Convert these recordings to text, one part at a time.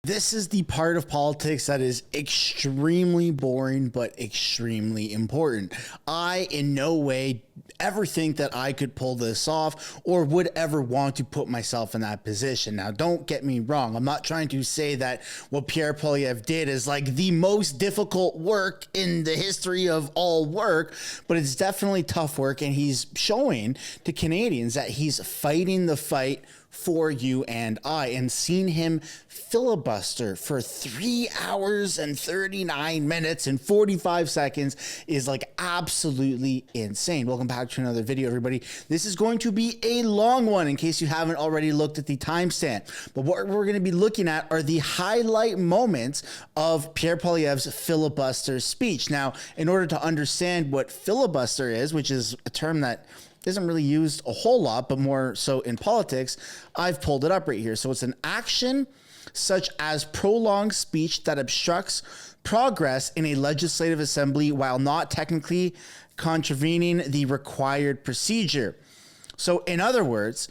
This is the part of politics that is extremely boring, but extremely important. I in no way ever think that I could pull this off or would ever want to put myself in that position. Now, don't get me wrong. I'm not trying to say that what Pierre did is like the most difficult work in the history of all work, but it's definitely tough work. And he's showing to Canadians that he's fighting the fight for you and I, and seen him filibuster for 3 hours and 39 minutes and 45 seconds is like absolutely insane. Welcome back to another video, everybody. This is going to be a long one in case you haven't already looked at the timestamp. But what we're going to be looking at are the highlight moments of Pierre Poilievre's filibuster speech. Now, in order to understand what filibuster is, which is a term that isn't really used a whole lot, but more so in politics, I've pulled it up right here. So it's an action such as prolonged speech that obstructs progress in a legislative assembly while not technically contravening the required procedure. So in other words,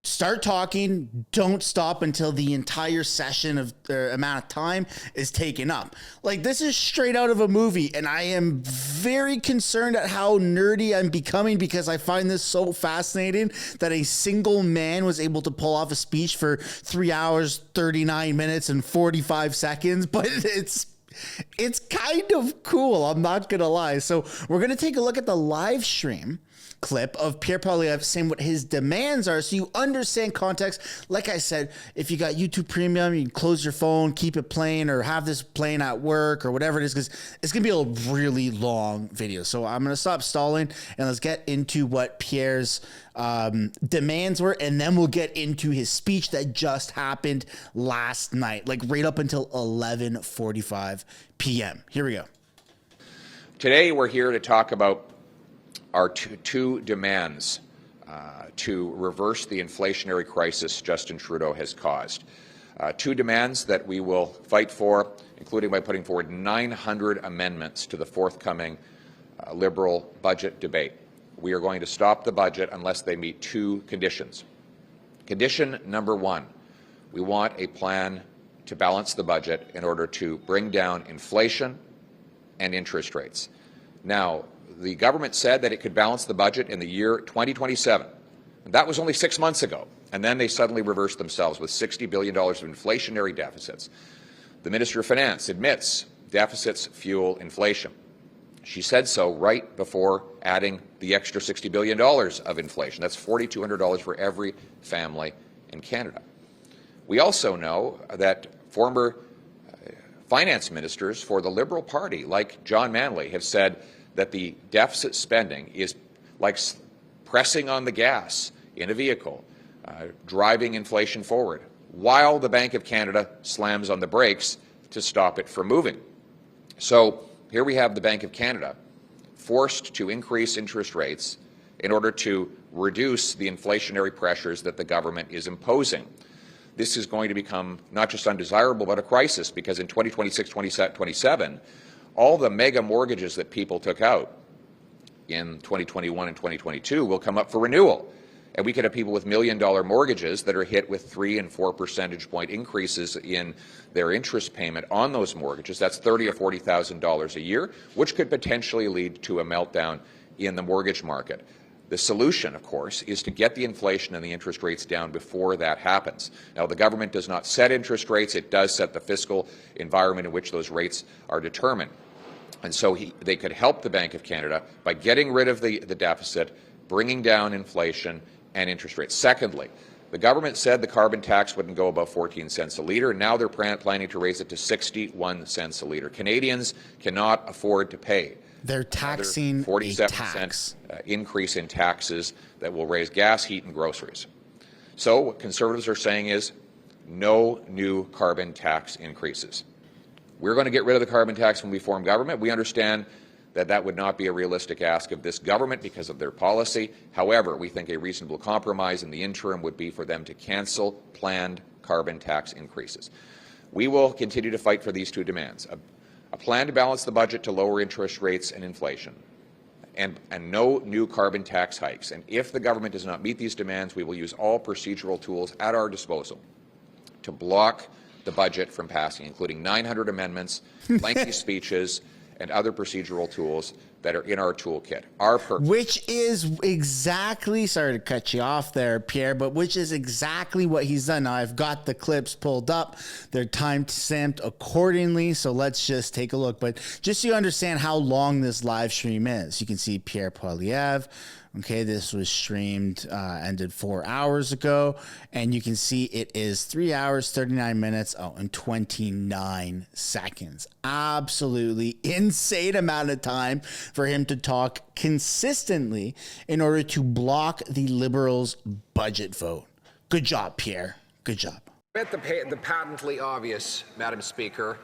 start talking, don't stop until the entire session of amount of time is taken up. Like, this is straight out of a movie, and I am very concerned at how nerdy I'm becoming because I find this so fascinating that a single man was able to pull off a speech for 3 hours, 39 minutes, and 45 seconds, but it's kind of cool, I'm not gonna lie. So we're gonna take a look at the live stream clip of Pierre Poilievre saying what his demands are so you understand context. Like I said, if you got YouTube Premium, you can close your phone, keep it playing, or have this playing at work or whatever it is, because it's going to be a really long video. So I'm going to stop stalling and let's get into what Pierre's demands were, and then we'll get into his speech that just happened last night, like right up until 11:45 p.m. Here we go. Today we're here to talk about our two demands to reverse the inflationary crisis Justin Trudeau has caused. Two demands that we will fight for, including by putting forward 900 amendments to the forthcoming Liberal budget debate. We are going to stop the budget unless they meet two conditions. Condition number one, we want a plan to balance the budget in order to bring down inflation and interest rates. Now, the government said that it could balance the budget in the year 2027. That was only 6 months ago, and then they suddenly reversed themselves with $60 billion of inflationary deficits. The Minister of Finance admits deficits fuel inflation. She said so right before adding the extra $60 billion of inflation. That's $4,200 for every family in Canada. We also know that former finance ministers for the Liberal Party, like John Manley, have said that the deficit spending is like pressing on the gas in a vehicle, driving inflation forward, while the Bank of Canada slams on the brakes to stop it from moving. So here we have the Bank of Canada forced to increase interest rates in order to reduce the inflationary pressures that the government is imposing. This is going to become not just undesirable, but a crisis, because in 2026, 2027, all the mega mortgages that people took out in 2021 and 2022 will come up for renewal. And we could have people with million-dollar mortgages that are hit with 3 and 4 percentage point increases in their interest payment on those mortgages. That's $30,000 or $40,000 a year, which could potentially lead to a meltdown in the mortgage market. The solution, of course, is to get the inflation and the interest rates down before that happens. Now, the government does not set interest rates. It does set the fiscal environment in which those rates are determined. And so they could help the Bank of Canada by getting rid of the deficit, bringing down inflation and interest rates. Secondly, the government said the carbon tax wouldn't go above 14 cents a litre. Now they're planning to raise it to 61 cents a litre. Canadians cannot afford to pay. They're taxing 47% increase in taxes that will raise gas, heat, and groceries. So what Conservatives are saying is no new carbon tax increases. We're going to get rid of the carbon tax when we form government. We understand that that would not be a realistic ask of this government because of their policy. However, we think a reasonable compromise in the interim would be for them to cancel planned carbon tax increases. We will continue to fight for these two demands. A plan to balance the budget to lower interest rates and inflation, and no new carbon tax hikes. And if the government does not meet these demands, we will use all procedural tools at our disposal to block the budget from passing, including 900 amendments, lengthy speeches, and other procedural tools that are in our toolkit. Our purpose, which is exactly, sorry to cut you off there, Pierre, but which is exactly what he's done. Now, I've got the clips pulled up. They're time-stamped accordingly, so let's just take a look. But just so you understand how long this live stream is, you can see Pierre Poilievre. Okay, this was streamed, ended 4 hours ago, and you can see it is 3 hours, 39 minutes, and 29 seconds. Absolutely insane amount of time for him to talk consistently in order to block the Liberals' budget vote. Good job, Pierre. Good job. At the patently obvious, Madam Speaker,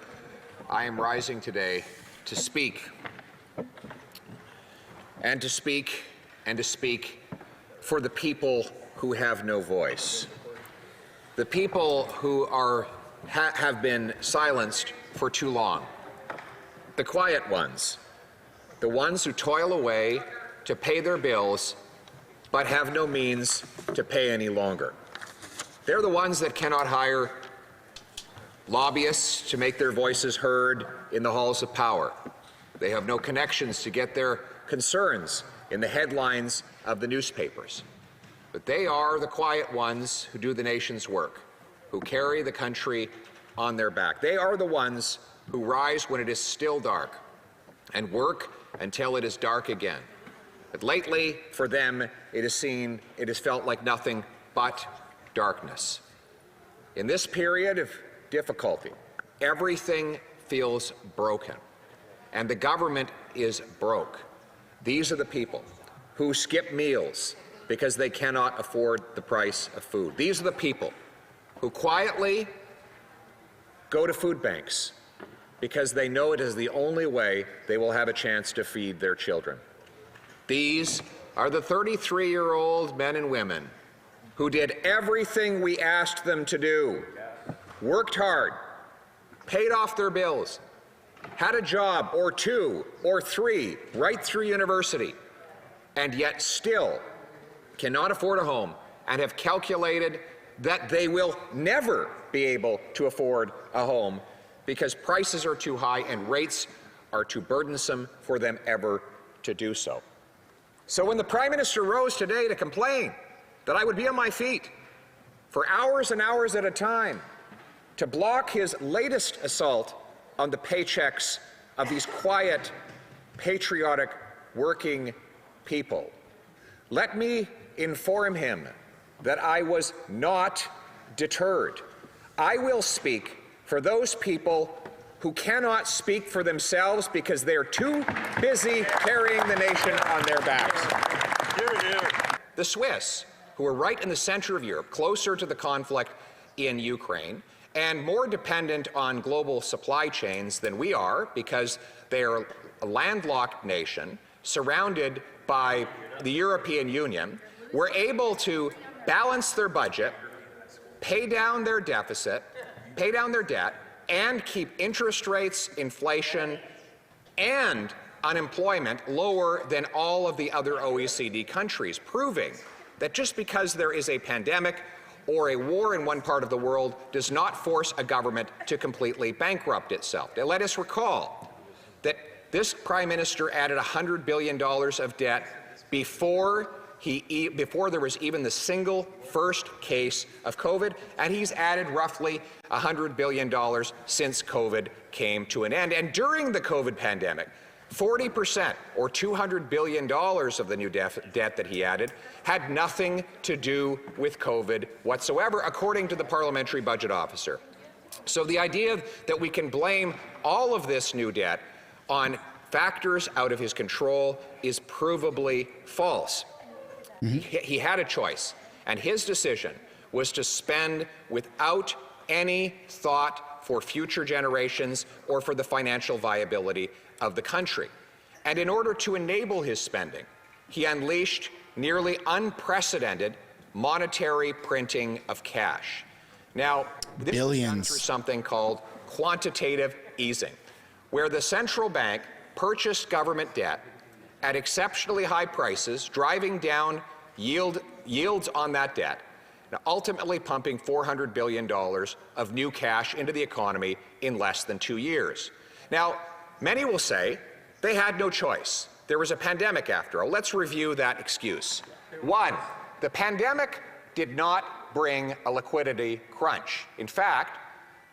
I am rising today to speak and to speak and to speak for the people who have no voice, the people who have been silenced for too long, the quiet ones, the ones who toil away to pay their bills but have no means to pay any longer. They're the ones that cannot hire lobbyists to make their voices heard in the halls of power. They have no connections to get their concerns in the headlines of the newspapers. But they are the quiet ones who do the nation's work, who carry the country on their back. They are the ones who rise when it is still dark and work until it is dark again. But lately, for them, it has felt like nothing but darkness. In this period of difficulty, everything feels broken, and the government is broke. These are the people who skip meals because they cannot afford the price of food. These are the people who quietly go to food banks because they know it is the only way they will have a chance to feed their children. These are the 33-year-old men and women who did everything we asked them to do, worked hard, paid off their bills, had a job or two or three right through university, and yet still cannot afford a home and have calculated that they will never be able to afford a home because prices are too high and rates are too burdensome for them ever to do so. So when the Prime Minister rose today to complain that I would be on my feet for hours and hours at a time to block his latest assault on the paychecks of these quiet, patriotic, working people, let me inform him that I was not deterred. I will speak for those people who cannot speak for themselves because they're too busy carrying the nation on their backs. The Swiss, who are right in the center of Europe, closer to the conflict in Ukraine, and more dependent on global supply chains than we are because they are a landlocked nation surrounded by the European Union, were able to balance their budget, pay down their deficit, pay down their debt, and keep interest rates, inflation, and unemployment lower than all of the other OECD countries, proving that just because there is a pandemic or a war in one part of the world does not force a government to completely bankrupt itself. Now, let us recall that this Prime Minister added $100 billion of debt before there was even the single first case of COVID, and he's added roughly $100 billion since COVID came to an end. And during the COVID pandemic, 40%, or $200 billion of the new debt that he added, had nothing to do with COVID whatsoever, according to the Parliamentary Budget Officer. So the idea that we can blame all of this new debt on factors out of his control is provably false. He had a choice, and his decision was to spend without any thought for future generations or for the financial viability of the country. And in order to enable his spending, he unleashed nearly unprecedented monetary printing of cash. Now, this is done through something called quantitative easing, where the central bank purchased government debt at exceptionally high prices, driving down yields on that debt. ultimately pumping $400 billion of new cash into the economy in less than 2 years. Now, many will say they had no choice. There was a pandemic after all. Let's review that excuse. One, the pandemic did not bring a liquidity crunch. In fact,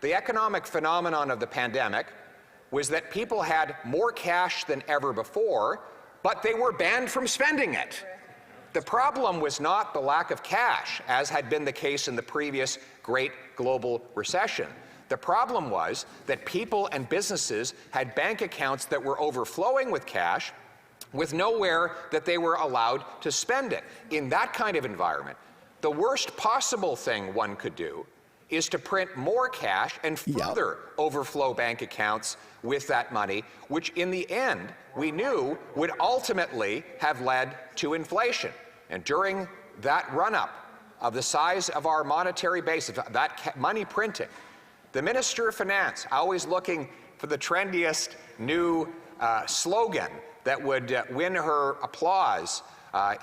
the economic phenomenon of the pandemic was that people had more cash than ever before, but they were banned from spending it. The problem was not the lack of cash, as had been the case in the previous great global recession. The problem was that people and businesses had bank accounts that were overflowing with cash with nowhere that they were allowed to spend it. In that kind of environment, the worst possible thing one could do is to print more cash and further overflow bank accounts with that money, which in the end, we knew would ultimately have led to inflation. And during that run-up of the size of our monetary base, of that money printing, the Minister of Finance, always looking for the trendiest new slogan that would win her applause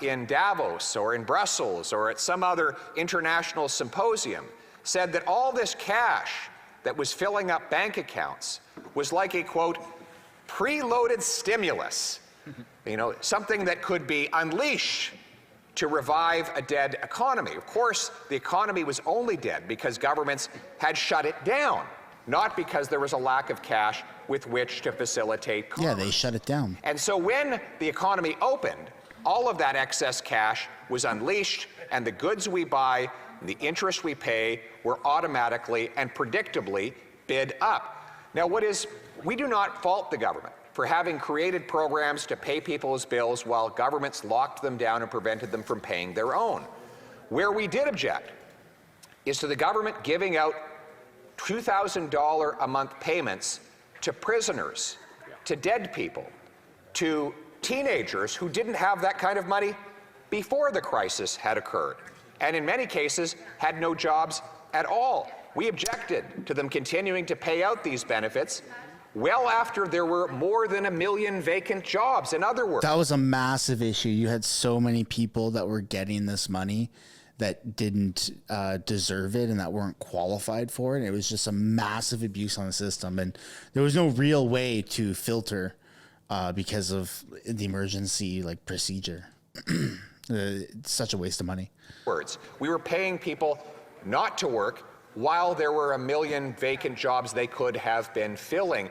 in Davos or in Brussels or at some other international symposium, said that all this cash that was filling up bank accounts was like a, quote, preloaded stimulus, something that could be unleashed to revive a dead economy. Of course, the economy was only dead because governments had shut it down, not because there was a lack of cash with which to facilitate commerce. Yeah, they shut it down. And so when the economy opened, all of that excess cash was unleashed, and the goods we buy, the interest we pay, were automatically and predictably bid up. Now, we do not fault the government for having created programs to pay people's bills while governments locked them down and prevented them from paying their own. Where we did object is to the government giving out $2,000 a month payments to prisoners, to dead people, to teenagers who didn't have that kind of money before the crisis had occurred, and in many cases had no jobs at all. We objected to them continuing to pay out these benefits well after there were more than 1 million vacant jobs. In other words, that was a massive issue. You had so many people that were getting this money that didn't deserve it and that weren't qualified for it. It was just a massive abuse on the system, and there was no real way to filter because of the emergency procedure. It's such a waste of money. We were paying people not to work while there were 1 million vacant jobs they could have been filling,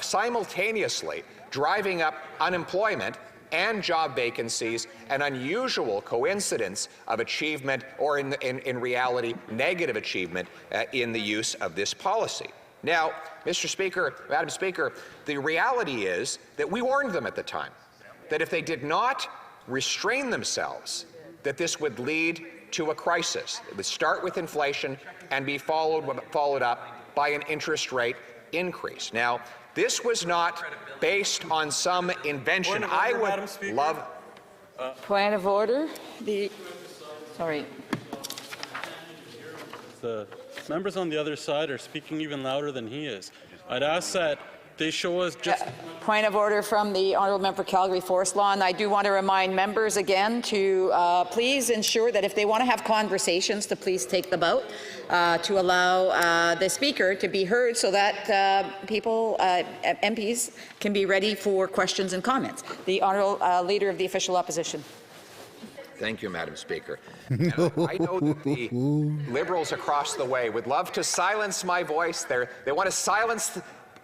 simultaneously driving up unemployment and job vacancies, an unusual coincidence of achievement, or in reality, negative achievement in the use of this policy. Now, Mr. Speaker, Madam Speaker, the reality is that we warned them at the time that if they did not restrain themselves, that this would lead to a crisis. It would start with inflation and be followed up by an interest rate increase. Now, this was not based on some invention. I would love. Point of order. Sorry. The members on the other side are speaking even louder than he is. I'd ask that they show us just. Point of order from the Honourable Member for Calgary Forest Law, and I do want to remind members again to please ensure that if they want to have conversations, to please take them out to allow the Speaker to be heard, so that MPs can be ready for questions and comments. The Honourable Leader of the Official Opposition. Thank you, Madam Speaker. And I know that the Liberals across the way would love to silence my voice. They want to silence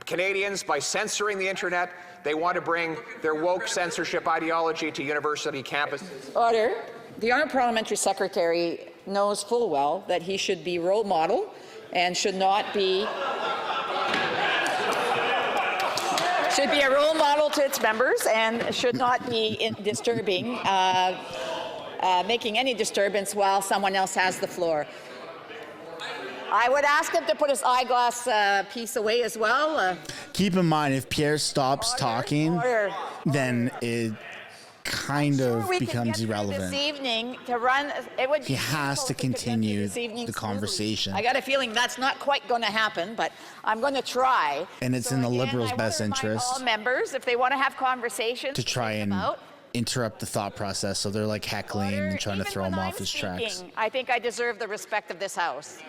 Canadians by censoring the internet. They want to bring their woke censorship ideology to university campuses. Order. The Honourable Parliamentary Secretary knows full well that he should be role model and should not be a role model to its members and should not be disturbing, making any disturbance while someone else has the floor. I would ask him to put his eyeglass piece away as well. Keep in mind, if Pierre stops talking, then it kind of becomes irrelevant. This evening to run, it would he has to continue the conversation. I got a feeling that's not quite going to happen, but I'm going to try. And it's in the Liberals' best interest. All members, if they want to have conversations, to try and interrupt the thought process, so they're like heckling and trying to throw him off his tracks. I think I deserve the respect of this House.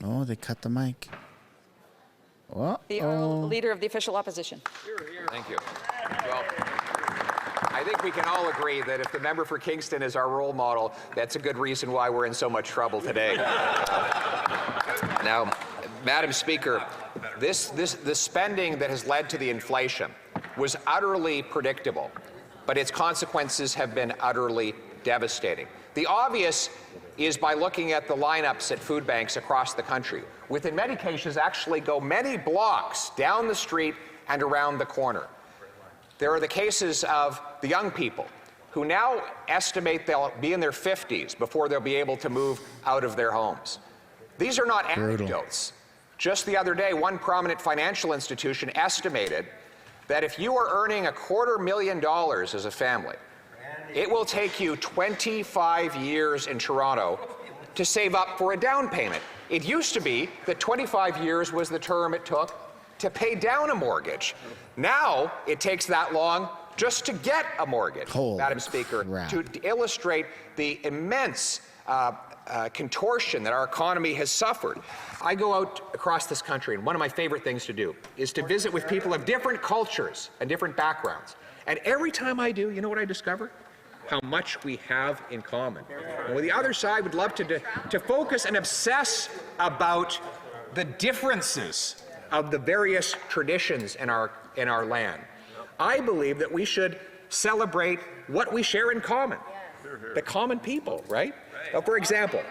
Oh, they cut the mic. The Honourable Leader of the Official Opposition. Thank you. Well, I think we can all agree that if the member for Kingston is our role model, that's a good reason why we're in so much trouble today. Now, Madam Speaker, the spending that has led to the inflation was utterly predictable, but its consequences have been utterly devastating. The obvious is by looking at the lineups at food banks across the country, which in many cases actually go many blocks down the street and around the corner. There are the cases of the young people who now estimate they'll be in their 50s before they'll be able to move out of their homes. These are not anecdotes. Just the other day, one prominent financial institution estimated that if you are earning $250,000 as a family, it will take you 25 years in Toronto to save up for a down payment. It used to be that 25 years was the term it took to pay down a mortgage. Now it takes that long just to get a mortgage, Madam Speaker, to illustrate the immense contortion that our economy has suffered. I go out across this country, and one of my favorite things to do is to visit with people of different cultures and different backgrounds. And every time I do, you know what I discover? How much we have in common. And with the other side would love to focus and obsess about the differences of the various traditions in our land. I believe that we should celebrate what we share in common, the common people, right? Now, for example,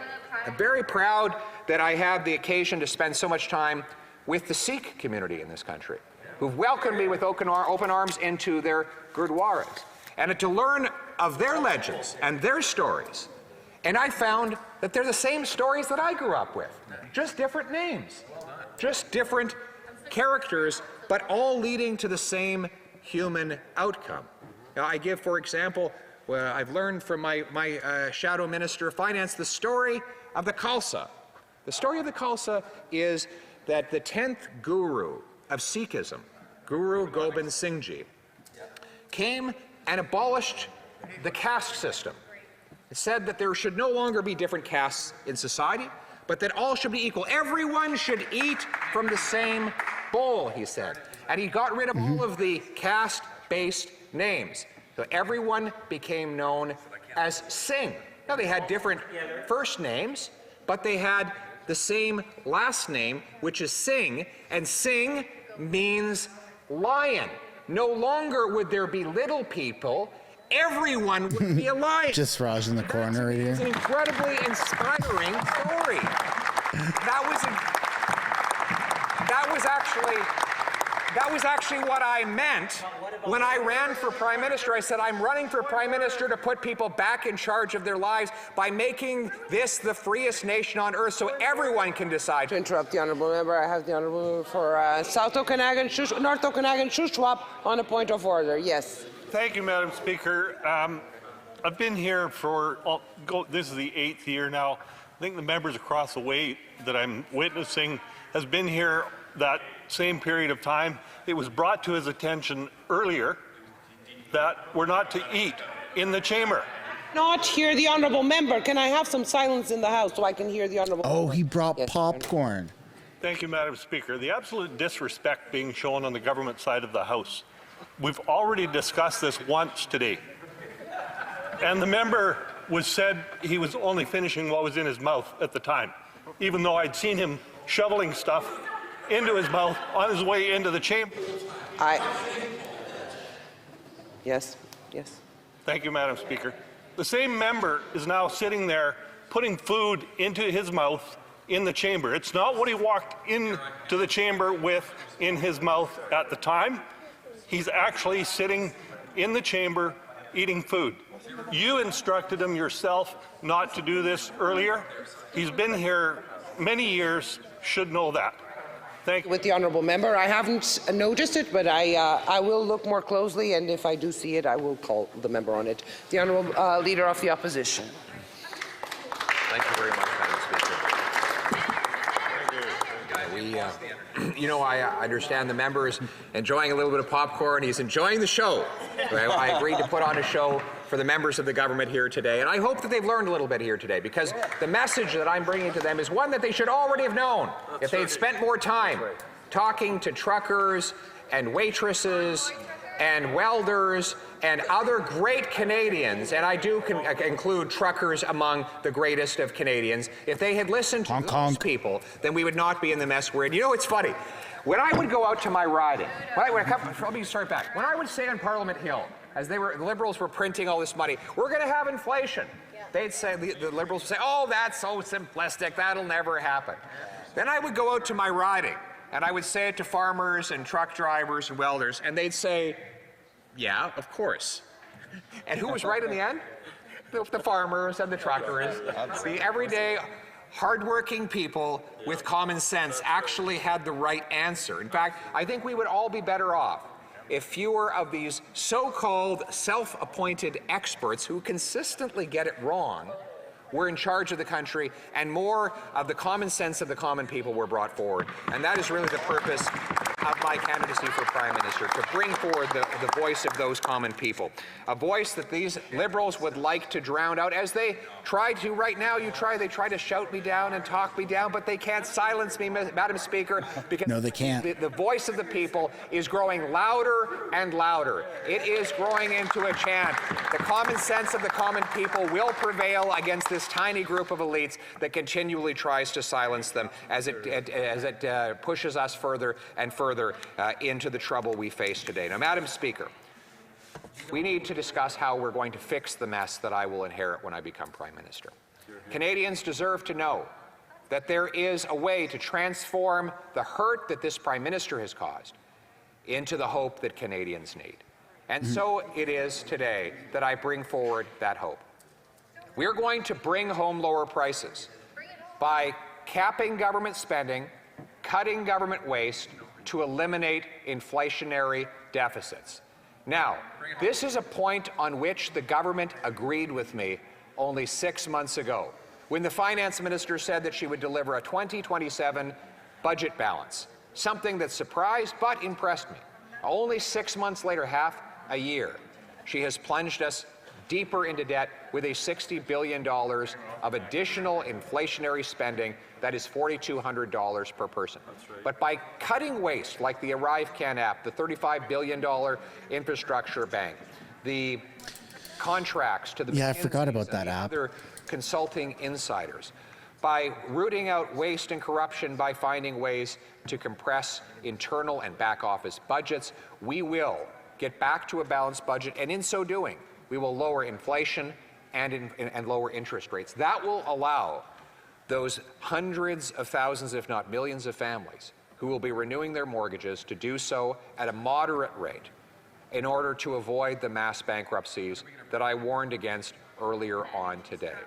I'm very proud that I have the occasion to spend so much time with the Sikh community in this country, who've welcomed me with open arms into their gurdwaras, and to learn of their legends and their stories. And I found that they're the same stories that I grew up with, just different names, just different characters, but all leading to the same human outcome. Now, I give, for example, I've learned from my shadow minister of finance the story of the Khalsa. The story of the Khalsa is that the 10th guru of Sikhism, Guru Gobind Singh Ji, came and abolished the caste system. It said that there should no longer be different castes in society, but that all should be equal. Everyone should eat from the same bowl, he said. And he got rid of all of the caste-based names. So everyone became known as Singh. Now, they had different first names, but they had the same last name, which is Singh, and Singh means lion. No longer would there be little people, everyone would be a lion. Just Raj in the corner right here. It's an incredibly inspiring story. That was actually what I meant when I ran for Prime Minister. I said, I'm running for Prime Minister to put people back in charge of their lives by making this the freest nation on earth so everyone can decide. To interrupt the Honourable Member, I have the Honourable Member for South Okanagan, North Okanagan, Shuswap on a point of order. Yes. Thank you, Madam Speaker. I've been here for, this is the 8th year now. I think the members across the way that I'm witnessing has been here that same period of time. It was brought to his attention earlier that we're not to eat in the chamber. Not hear the Honourable Member. Can I have some silence in the House so I can hear the Honourable Member? Oh, he brought popcorn. Thank you, Madam Speaker. The absolute disrespect being shown on the government side of the House. We've already discussed this once today. And the member said he was only finishing what was in his mouth at the time, even though I'd seen him shoveling stuff into his mouth on his way into the chamber. Yes. Thank you, Madam Speaker. The same member is now sitting there putting food into his mouth in the chamber. It's not what he walked into the chamber with in his mouth at the time. He's actually sitting in the chamber eating food. You instructed him yourself not to do this earlier. He's been here many years, should know that. Thank you. With the Honourable Member, I haven't noticed it, but I will look more closely, and if I do see it, I will call the member on it. The Honourable Leader of the Opposition. Thank you very much, Madam Speaker. I understand the member is enjoying a little bit of popcorn. He's enjoying the show. I agreed to put on a show for the members of the government here today, and I hope that they've learned a little bit here today, because the message that I'm bringing to them is one that they should already have known if they had spent more time talking to truckers and waitresses and welders and other great Canadians, and I do include truckers among the greatest of Canadians. If they had listened to those people, then we would not be in the mess we're in. You know, it's funny. When I would go out to my riding, let me start back. When I would say on Parliament Hill, as the Liberals were printing all this money, we're going to have inflation. They'd say, the Liberals would say, oh, that's so simplistic, that'll never happen. Then I would go out to my riding, and I would say it to farmers and truck drivers and welders, and they'd say, yeah, of course. And who was right in the end? The farmers and the truckers. The everyday, hardworking people with common sense actually had the right answer. In fact, I think we would all be better off if fewer of these so-called self-appointed experts who consistently get it wrong were in charge of the country, and more of the common sense of the common people were brought forward. And that is really the purpose of my candidacy for Prime Minister, to bring forward the voice of those common people. A voice that these Liberals would like to drown out, as they try to right now. They try to shout me down and talk me down, but they can't silence me, Madam Speaker, because no, they can't. The voice of the people is growing louder and louder. It is growing into a chant. The common sense of the common people will prevail against this tiny group of elites that continually tries to silence them as it pushes us further and further into the trouble we face today. Now, Madam Speaker, we need to discuss how we're going to fix the mess that I will inherit when I become Prime Minister. Canadians deserve to know that there is a way to transform the hurt that this Prime Minister has caused into the hope that Canadians need. And so it is today that I bring forward that hope. We're going to bring home lower prices by capping government spending, cutting government waste to eliminate inflationary deficits. Now, this is a point on which the government agreed with me only 6 months ago, when the finance minister said that she would deliver a 2027 budget balance, something that surprised but impressed me. Only 6 months later, half a year, she has plunged us deeper into debt with a $60 billion of additional inflationary spending that is $4,200 per person. Right. But by cutting waste, like the ArriveCan app, the $35 billion infrastructure bank, the contracts to the I forgot about that app. Other consulting insiders, by rooting out waste and corruption, by finding ways to compress internal and back office budgets, we will get back to a balanced budget, and in so doing, we will lower inflation and lower interest rates. That will allow those hundreds of thousands, if not millions of families who will be renewing their mortgages to do so at a moderate rate in order to avoid the mass bankruptcies that I warned against earlier on today.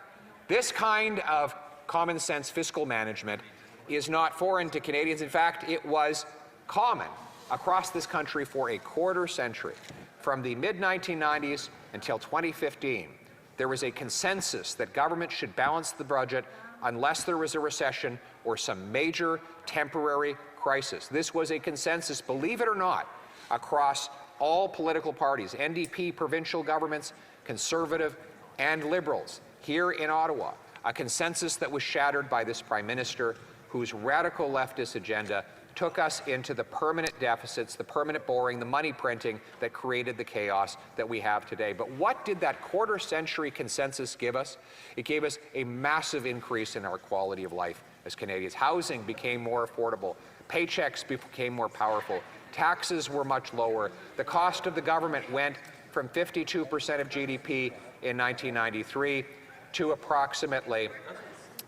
This kind of common sense fiscal management is not foreign to Canadians. In fact, it was common across this country for a quarter century. From the mid-1990s until 2015, there was a consensus that government should balance the budget unless there was a recession or some major temporary crisis. This was a consensus, believe it or not, across all political parties, NDP provincial governments, Conservative and Liberals here in Ottawa, a consensus that was shattered by this Prime Minister whose radical leftist agenda took us into the permanent deficits, the permanent borrowing, the money printing that created the chaos that we have today. But what did that quarter-century consensus give us? It gave us a massive increase in our quality of life as Canadians. Housing became more affordable. Paychecks became more powerful. Taxes were much lower. The cost of the government went from 52% of GDP in 1993 to approximately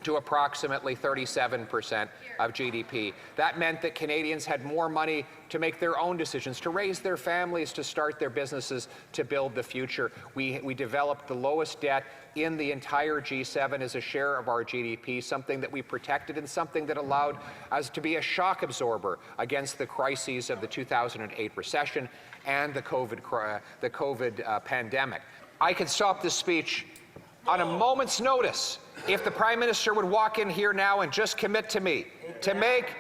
37% of GDP. That meant that Canadians had more money to make their own decisions, to raise their families, to start their businesses, to build the future. We developed the lowest debt in the entire G7 as a share of our GDP, something that we protected and something that allowed us to be a shock absorber against the crises of the 2008 recession and the COVID pandemic. I could stop this speech on a moment's notice, if the Prime Minister would walk in here now and just commit to me to make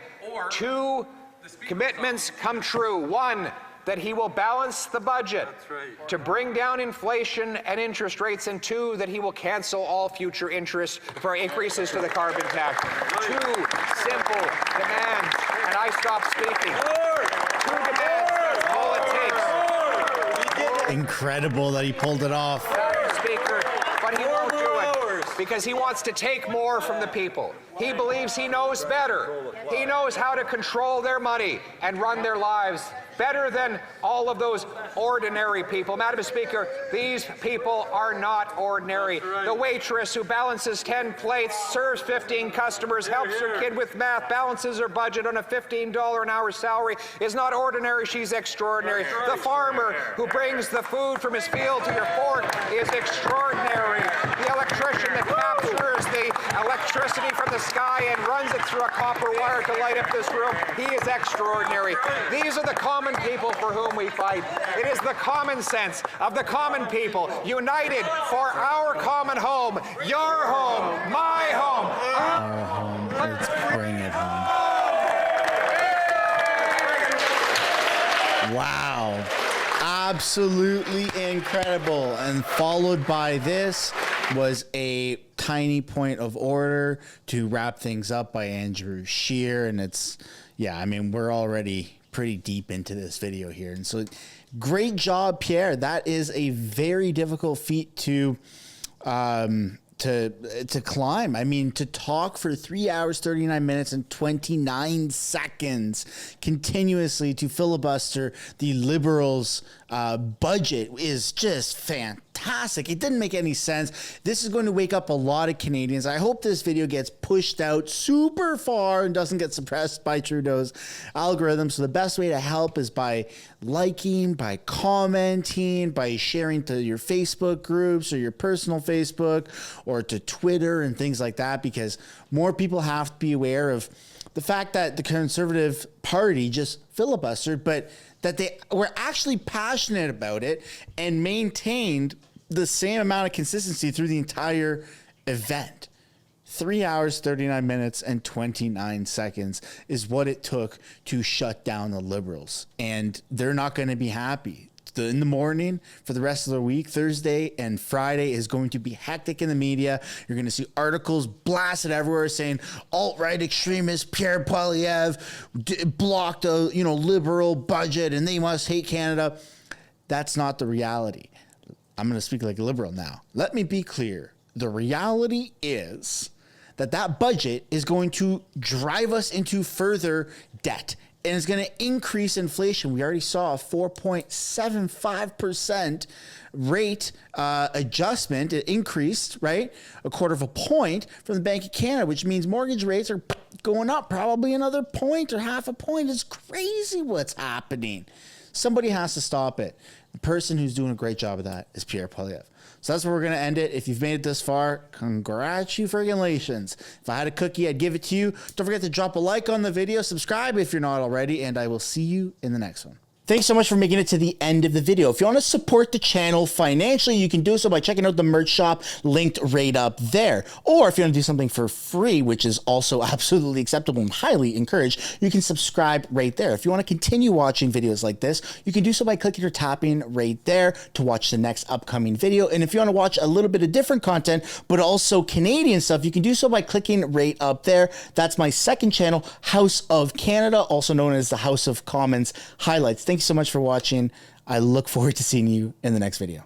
two commitments come true. One, that he will balance the budget to bring down inflation and interest rates, and two, that he will cancel all future interest for increases to the carbon tax. Two simple demands, and I stop speaking. Two demands, that's all it takes. Incredible that he pulled it off. Speaker, but he won't do it because he wants to take more from the people. He believes he knows better. He knows how to control their money and run their lives better than all of those ordinary people. Madam Speaker, these people are not ordinary. The waitress who balances 10 plates, serves 15 customers, helps her kid with math, balances her budget on a $15 an hour salary is not ordinary, she's extraordinary. The farmer who brings the food from his field to your fork is extraordinary. The electrician that captures the electricity from the sky and runs it through a copper wire to light up this room, he is extraordinary. These are the common people for whom we fight. It is the common sense of the common people united for our common home, your home, my home. Our home. Let's bring it home. Wow. Absolutely incredible. And followed by this was a tiny point of order to wrap things up by Andrew Scheer. And it's, yeah, I mean, we're already pretty deep into this video here. And so great job, Pierre. That is a very difficult feat to climb. I mean, to talk for 3 hours, 39 minutes and 29 seconds continuously to filibuster the Liberals' budget is just fantastic. It didn't make any sense. This is going to wake up a lot of Canadians. I hope this video gets pushed out super far and doesn't get suppressed by Trudeau's algorithm. So the best way to help is by liking, by commenting, by sharing to your Facebook groups or your personal Facebook or to Twitter and things like that, because more people have to be aware of the fact that the Conservative Party just filibustered, but that they were actually passionate about it and maintained the same amount of consistency through the entire event. 3 hours, 39 minutes, and 29 seconds is what it took to shut down the Liberals. And they're not going to be happy. In the morning for the rest of the week, Thursday and Friday is going to be hectic in the media. You're going to see articles blasted everywhere saying alt-right extremist Pierre Poilievre blocked a liberal budget and they must hate Canada. That's not the reality. I'm going to speak like a liberal now. Let me be clear. The reality is that budget is going to drive us into further debt. And it's going to increase inflation. We already saw a 4.75% rate adjustment. It increased, right? A quarter of a point from the Bank of Canada, which means mortgage rates are going up probably another point or half a point. It's crazy what's happening. Somebody has to stop it. The person who's doing a great job of that is Pierre Poilievre. So that's where we're going to end it. If you've made it this far, congratulations. If I had a cookie, I'd give it to you. Don't forget to drop a like on the video, subscribe if you're not already, and I will see you in the next one. Thanks so much for making it to the end of the video. If you want to support the channel financially, you can do so by checking out the merch shop linked right up there. Or if you want to do something for free, which is also absolutely acceptable and highly encouraged, you can subscribe right there. If you want to continue watching videos like this, you can do so by clicking or tapping right there to watch the next upcoming video. And if you want to watch a little bit of different content, but also Canadian stuff, you can do so by clicking right up there. That's my second channel, House of Canada, also known as the House of Commons Highlights. Thanks so much for watching. I look forward to seeing you in the next video.